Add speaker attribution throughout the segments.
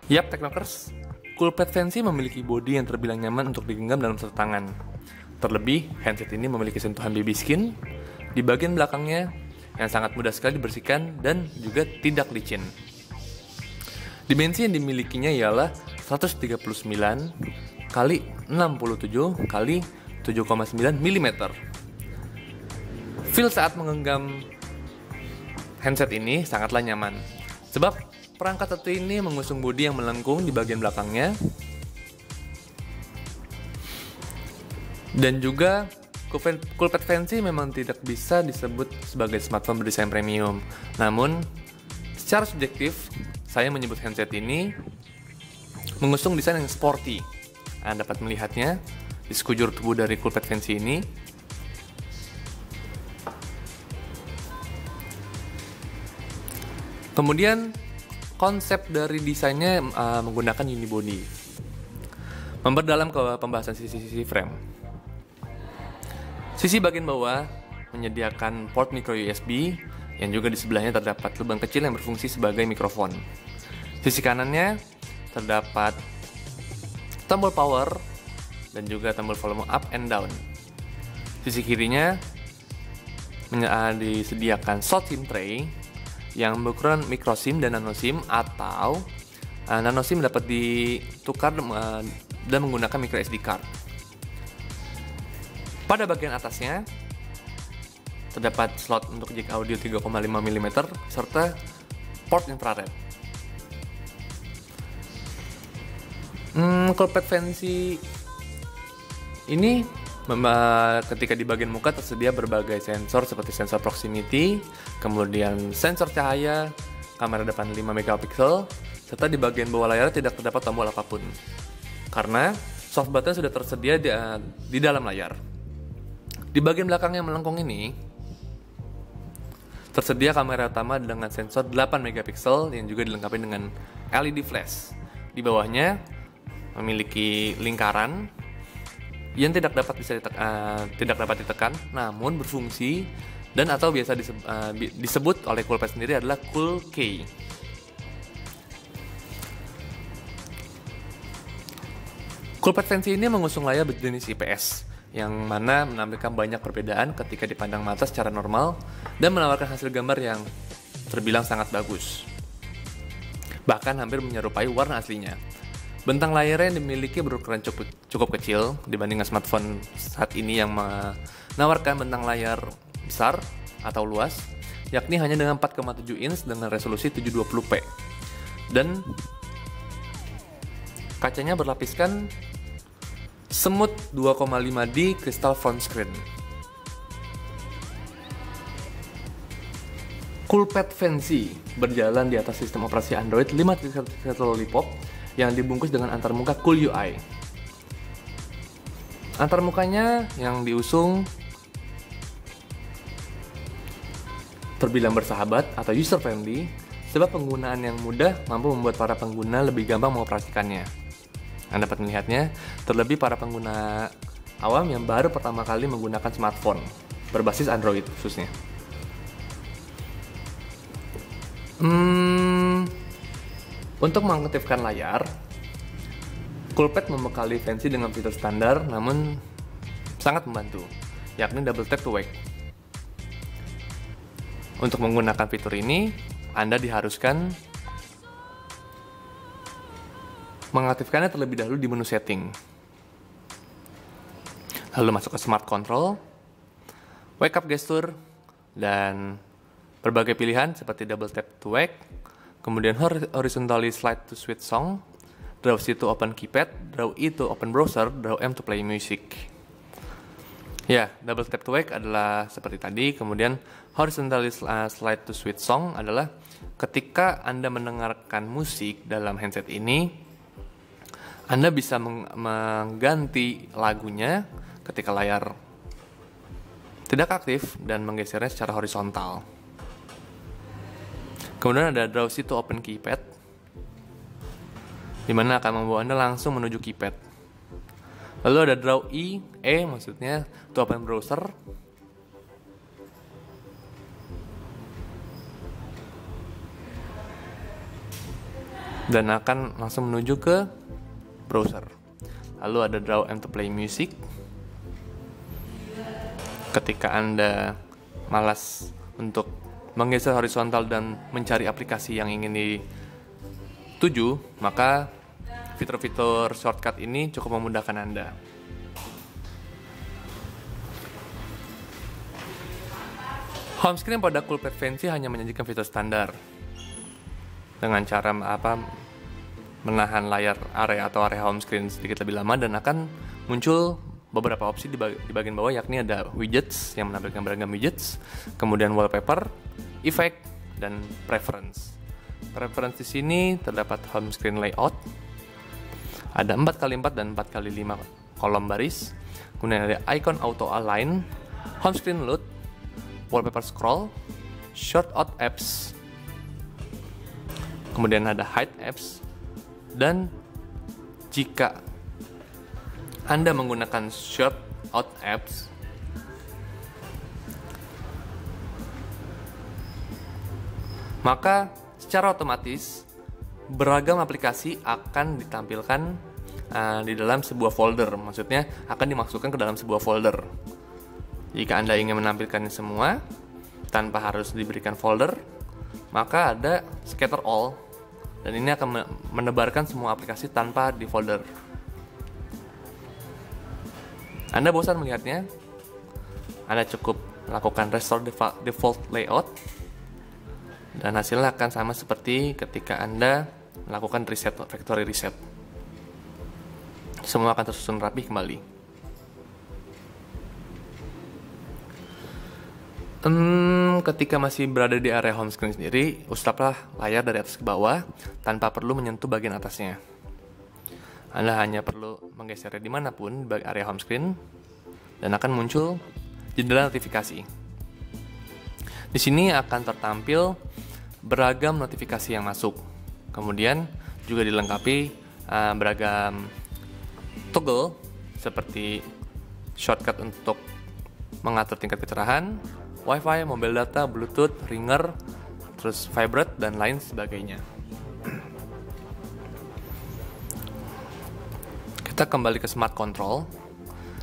Speaker 1: Yap, Technokers, Coolpad Fancy memiliki bodi yang terbilang nyaman untuk digenggam dalam satu tangan. Terlebih, handset ini memiliki sentuhan baby skin di bagian belakangnya yang sangat mudah sekali dibersihkan dan juga tidak licin. Dimensi yang dimilikinya ialah 139 kali 67 kali 7,9 mm. Feel saat menggenggam handset ini sangatlah nyaman, sebab perangkat satu ini mengusung bodi yang melengkung di bagian belakangnya, dan juga Coolpad Fancy memang tidak bisa disebut sebagai smartphone berdesain premium. Namun, secara subjektif, saya menyebut handset ini mengusung desain yang sporty. Anda dapat melihatnya di sekujur tubuh dari Coolpad Fancy ini. Kemudian, konsep dari desainnya menggunakan unibody. Memperdalam ke pembahasan sisi-sisi frame. Sisi bagian bawah menyediakan port micro USB yang juga di sebelahnya terdapat lubang kecil yang berfungsi sebagai mikrofon. Sisi kanannya terdapat tombol power dan juga tombol volume up and down. Sisi kirinya disediakan slot SIM tray yang berukuran micro SIM dan nano SIM, atau nano SIM dapat ditukar dan menggunakan micro SD card. Pada bagian atasnya terdapat slot untuk jack audio 3,5 mm serta port infrared. Coolpad Fancy ini ketika di bagian muka tersedia berbagai sensor seperti sensor proximity, kemudian sensor cahaya, kamera depan 5 megapiksel, serta di bagian bawah layar tidak terdapat tombol apapun karena soft button sudah tersedia di dalam layar. Di bagian belakang yang melengkung ini tersedia kamera utama dengan sensor 8 megapiksel yang juga dilengkapi dengan LED flash. Di bawahnya memiliki lingkaran yang tidak dapat ditekan, namun berfungsi dan atau biasa disebut oleh Coolpad sendiri adalah Cool Key. Coolpad Fancy ini mengusung layar berjenis IPS yang mana menampilkan banyak perbedaan ketika dipandang mata secara normal dan menawarkan hasil gambar yang terbilang sangat bagus, bahkan hampir menyerupai warna aslinya. Bentang layar yang dimiliki berukuran cukup kecil dibandingkan smartphone saat ini yang menawarkan bentang layar besar atau luas, yakni hanya dengan 4,7 inch dengan resolusi 720p. Dan kacanya berlapiskan semut 2,5D crystal front screen. Coolpad Fancy berjalan di atas sistem operasi Android 5.1 Lollipop yang dibungkus dengan antarmuka Cool UI. Antarmukanya yang diusung terbilang bersahabat atau user friendly, sebab penggunaan yang mudah mampu membuat para pengguna lebih gampang mengoperasikannya. Anda dapat melihatnya, terlebih para pengguna awam yang baru pertama kali menggunakan smartphone berbasis Android khususnya. Untuk mengaktifkan layar, Coolpad membekali Fancy dengan fitur standar namun sangat membantu, yakni double tap to wake. Untuk menggunakan fitur ini, Anda diharuskan mengaktifkannya terlebih dahulu di menu setting. Lalu masuk ke smart control, wake up gesture, dan berbagai pilihan seperti double tap to wake, kemudian horizontally slide to switch song, draw C to open keypad, draw E to open browser, draw M to play music. Ya, double tap to wake adalah seperti tadi, kemudian horizontally slide to switch song adalah ketika Anda mendengarkan musik dalam handset ini, Anda bisa mengganti lagunya ketika layar tidak aktif dan menggesernya secara horizontal. Kemudian ada draw C to open keypad, di mana akan membawa Anda langsung menuju keypad. Lalu ada draw E maksudnya to open browser. dan akan langsung menuju ke browser. Lalu ada Draw and to Play Music. Ketika Anda malas untuk menggeser horizontal dan mencari aplikasi yang ingin dituju, maka fitur-fitur shortcut ini cukup memudahkan Anda. Home screen pada Coolpad Fancy hanya menyajikan fitur standar dengan cara menahan layar area atau area home screen sedikit lebih lama, dan akan muncul beberapa opsi di bagian bawah, yakni ada widgets yang menampilkan beragam widgets, kemudian wallpaper, effect, dan preference. Preference di sini terdapat home screen layout, ada 4x4 dan 4x5 kolom baris, kemudian ada icon auto align, home screen load, wallpaper scroll, short out apps, kemudian ada hide apps, dan jika Anda menggunakan short out apps, maka secara otomatis beragam aplikasi akan ditampilkan di dalam sebuah folder. Maksudnya akan dimasukkan ke dalam sebuah folder. Jika Anda ingin menampilkannya semua tanpa harus diberikan folder, maka ada scatter all, dan ini akan menebarkan semua aplikasi tanpa di folder. Anda bosan melihatnya? Anda cukup lakukan restore default layout, dan hasilnya akan sama seperti ketika Anda melakukan factory reset. Semua akan tersusun rapi kembali. Ketika masih berada di area home screen sendiri, usaplah layar dari atas ke bawah tanpa perlu menyentuh bagian atasnya. Anda hanya perlu menggesernya dimanapun di area home screen, dan akan muncul jendela notifikasi. Di sini akan tertampil beragam notifikasi yang masuk. Kemudian juga dilengkapi beragam toggle seperti shortcut untuk mengatur tingkat kecerahan, Wi-Fi, mobile data, Bluetooth, ringer, terus vibrate, dan lain sebagainya. Kita kembali ke Smart Control.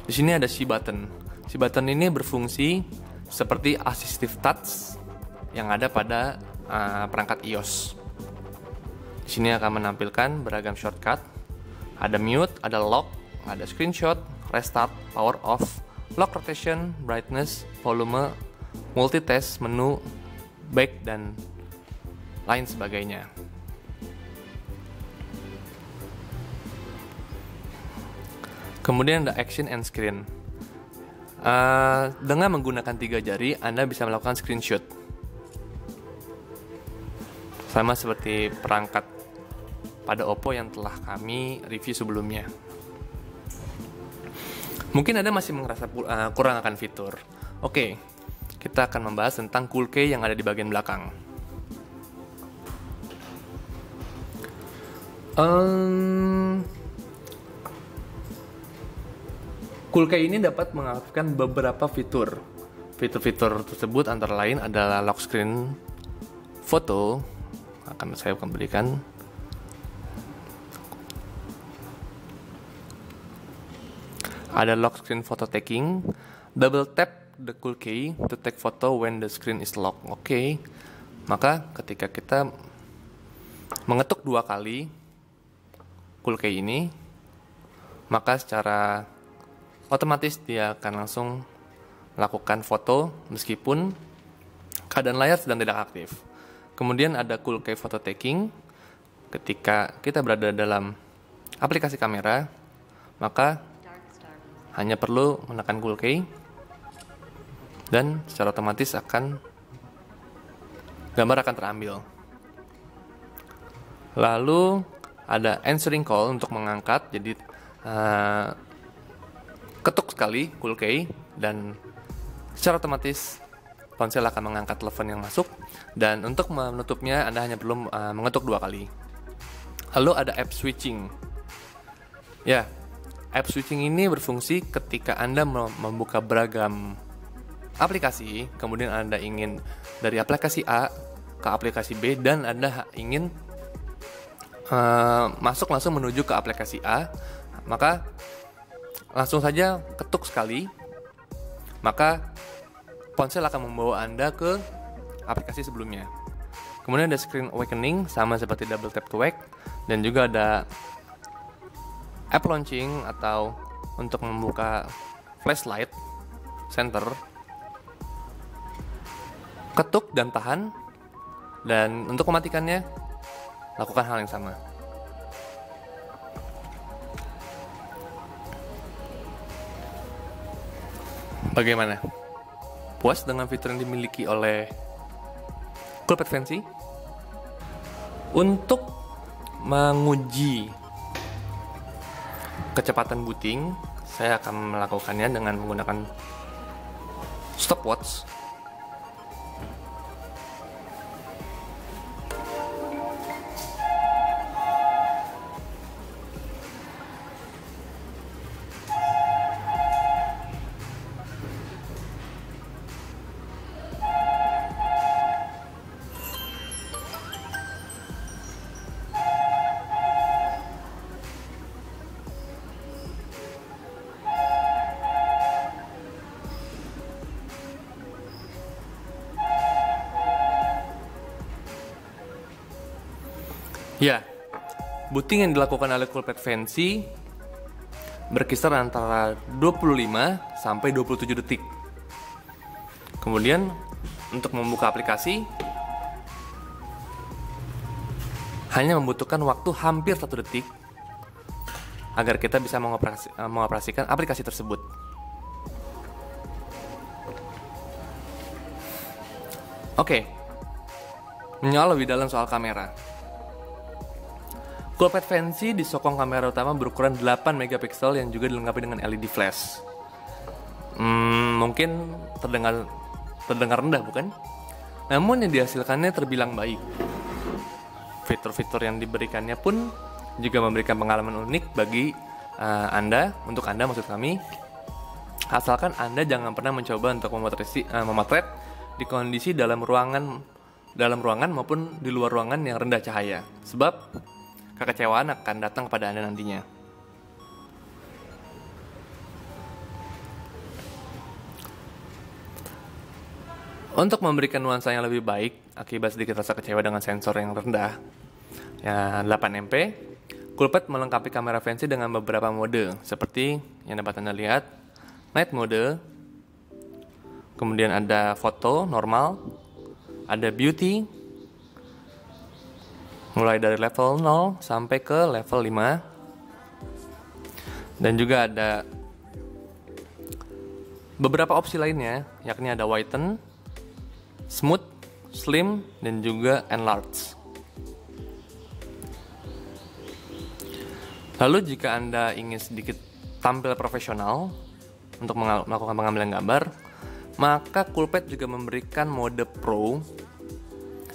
Speaker 1: Di sini ada C button. C button ini berfungsi seperti assistive touch yang ada pada perangkat iOS. Di sini akan menampilkan beragam shortcut. Ada mute, ada lock, ada screenshot, restart, power off, lock rotation, brightness, volume, multitask, menu, back, dan lain sebagainya. Kemudian ada action and screen. Dengan menggunakan 3 jari, Anda bisa melakukan screenshot. Sama seperti perangkat pada Oppo yang telah kami review sebelumnya. Mungkin Anda masih merasa kurang akan fitur. Oke, kita akan membahas tentang Cool Key yang ada di bagian belakang. Cool Key ini dapat mengaktifkan beberapa fitur. Fitur-fitur tersebut antara lain adalah lock screen foto. Akan saya berikan. Ada lock screen photo taking, double tap the Cool Key to take photo when the screen is locked. Oke. Maka ketika kita mengetuk 2 kali Cool Key ini, maka secara otomatis dia akan langsung melakukan foto meskipun keadaan layar sedang tidak aktif. Kemudian ada Cool Key photo taking. Ketika kita berada dalam aplikasi kamera, maka hanya perlu menekan Cool Key dan secara otomatis gambar akan terambil. Lalu ada answering call untuk mengangkat, jadi ketuk sekali Cool Key dan secara otomatis ponsel akan mengangkat telepon yang masuk, dan untuk menutupnya Anda hanya perlu mengetuk 2 kali. Lalu ada app switching. Ya, app switching ini berfungsi ketika Anda membuka beragam aplikasi, kemudian Anda ingin dari aplikasi A ke aplikasi B, dan Anda ingin masuk langsung menuju ke aplikasi A, maka langsung saja ketuk sekali, maka ponsel akan membawa Anda ke aplikasi sebelumnya. Kemudian ada screen awakening, sama seperti double tap to wake, dan juga ada app launching atau untuk membuka flashlight center. Ketuk dan tahan, dan untuk mematikannya lakukan hal yang sama. Bagaimana? Puas dengan fitur yang dimiliki oleh Coolpad Fancy? Untuk menguji kecepatan booting, saya akan melakukannya dengan menggunakan stopwatch. Ya, booting yang dilakukan oleh Coolpad Fancy berkisar antara 25 sampai 27 detik. Kemudian untuk membuka aplikasi hanya membutuhkan waktu hampir 1 detik agar kita bisa mengoperasikan aplikasi tersebut. Oke, menyoal lebih dalam soal kamera. Coolpad Fancy disokong kamera utama berukuran 8 megapiksel yang juga dilengkapi dengan LED flash. Mungkin terdengar rendah, bukan? Namun yang dihasilkannya terbilang baik. Fitur-fitur yang diberikannya pun juga memberikan pengalaman unik bagi untuk Anda maksud kami. Asalkan Anda jangan pernah mencoba untuk memotret di kondisi dalam ruangan maupun di luar ruangan yang rendah cahaya. Sebab kekecewaan akan datang kepada Anda nantinya. Untuk memberikan nuansa yang lebih baik akibat sedikit rasa kecewa dengan sensor yang rendah, ya 8MP, Coolpad melengkapi kamera Fancy dengan beberapa mode, seperti yang dapat Anda lihat, night mode, kemudian ada foto normal, ada beauty, mulai dari level 0 sampai ke level 5. Dan juga ada beberapa opsi lainnya, yakni ada whiten, smooth, slim, dan juga enlarge. Lalu jika Anda ingin sedikit tampil profesional untuk melakukan pengambilan gambar, maka Coolpad juga memberikan mode Pro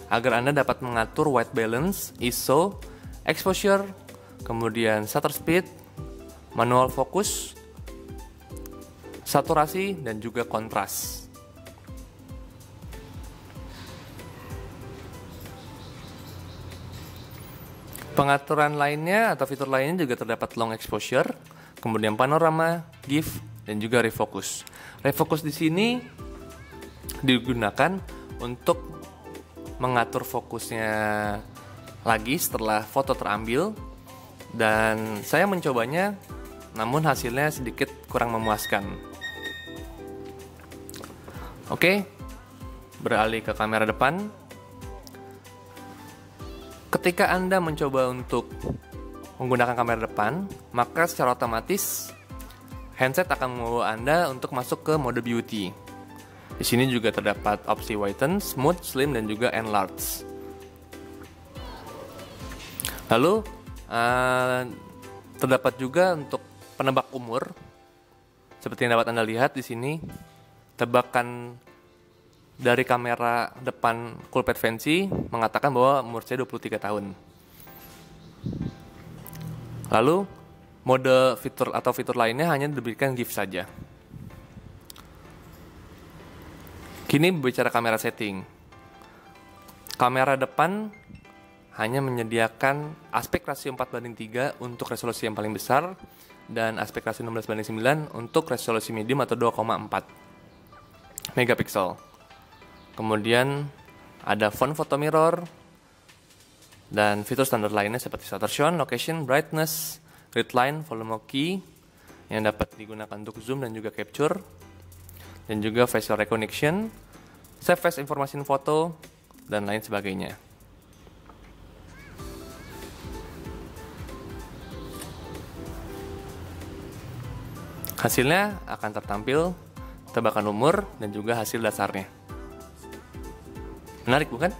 Speaker 1: agar Anda dapat mengatur white balance, ISO, exposure, kemudian shutter speed, manual focus, saturasi, dan juga kontras. Pengaturan lainnya atau fitur lainnya juga terdapat long exposure, kemudian panorama, GIF, dan juga refocus. Refocus di sini digunakan untuk mengatur fokusnya lagi setelah foto terambil, dan saya mencobanya namun hasilnya sedikit kurang memuaskan. Oke, beralih ke kamera depan. Ketika Anda mencoba untuk menggunakan kamera depan, maka secara otomatis handset akan membawa Anda untuk masuk ke mode beauty. Di sini juga terdapat opsi whiten, smooth, slim, dan juga enlarge. Lalu terdapat juga untuk penebak umur. Seperti yang dapat Anda lihat di sini, tebakan dari kamera depan Coolpad Fancy mengatakan bahwa umur saya 23 tahun. Lalu mode fitur lainnya hanya diberikan GIF saja. Kini berbicara kamera setting. Kamera depan hanya menyediakan aspek rasio 4:3 untuk resolusi yang paling besar dan aspek rasio 16:9 untuk resolusi medium atau 2,4 megapiksel. Kemudian ada font photo mirror dan fitur standar lainnya seperti shutter zone, location, brightness, grid line, volume key yang dapat digunakan untuk zoom dan juga capture, dan juga facial recognition, save face information foto, dan lain sebagainya. Hasilnya akan tertampil tebakan umur dan juga hasil dasarnya. Menarik bukan?